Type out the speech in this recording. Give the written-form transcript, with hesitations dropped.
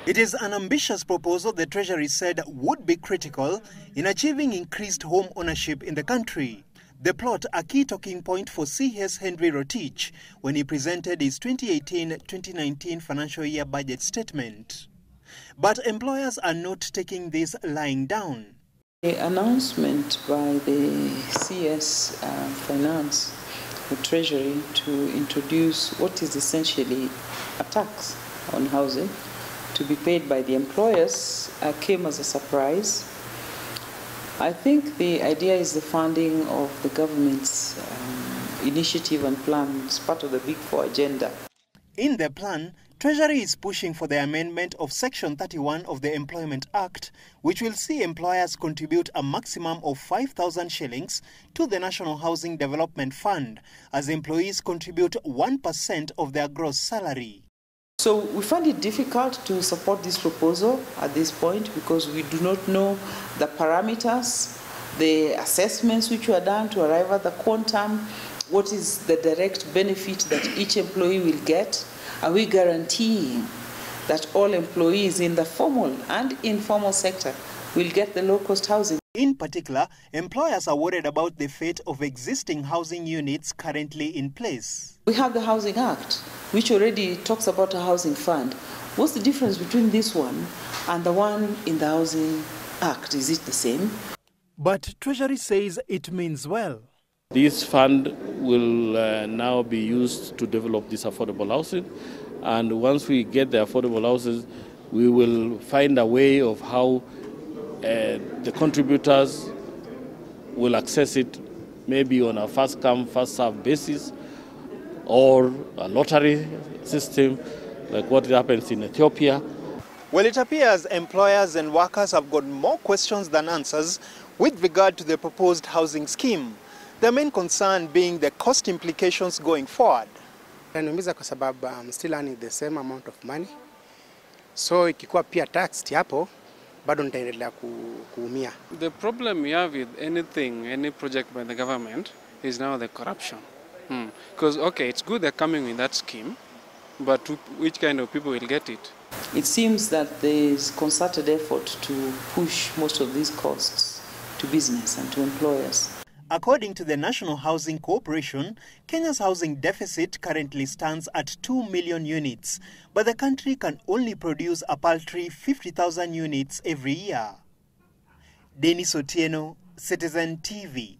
It is an ambitious proposal the Treasury said would be critical in achieving increased home ownership in the country. The plot a key talking point for CS Henry Rotich when he presented his 2018-2019 financial year budget statement. But employers are not taking this lying down. The announcement by the CS Finance, the Treasury, to introduce what is essentially a tax on housing to be paid by the employers came as a surprise. I think the idea is the funding of the government's initiative and plan. It's part of the Big Four agenda. In the plan, Treasury is pushing for the amendment of Section 31 of the Employment Act, which will see employers contribute a maximum of 5,000 shillings to the National Housing Development Fund, as employees contribute 1% of their gross salary. So we find it difficult to support this proposal at this point because we do not know the parameters, the assessments which were done to arrive at the quantum, what is the direct benefit that each employee will get. Are we guaranteeing that all employees in the formal and informal sector will get the low-cost housing? In particular, employers are worried about the fate of existing housing units currently in place. We have the Housing Act, which already talks about a housing fund. What's the difference between this one and the one in the Housing Act? Is it the same? But Treasury says it means well. This fund will now be used to develop this affordable housing, and once we get the affordable houses, we will find a way of how the contributors will access it, maybe on a first-come, first-served basis, or a lottery system, like what happens in Ethiopia. Well, it appears employers and workers have got more questions than answers with regard to the proposed housing scheme. The main concern being the cost implications going forward. Inaniumiza kwa sababu I'm still earning the same amount of money. So ikikuwa pia taxed hapo, bado nitaendelea kuumia. The problem we have with anything, any project by the government is now the corruption. Because, okay, it's good they're coming with that scheme, but which kind of people will get it? It seems that there is concerted effort to push most of these costs to business and to employers. According to the National Housing Corporation, Kenya's housing deficit currently stands at 2 million units, but the country can only produce a paltry 50,000 units every year. Dennis Otieno, Citizen TV.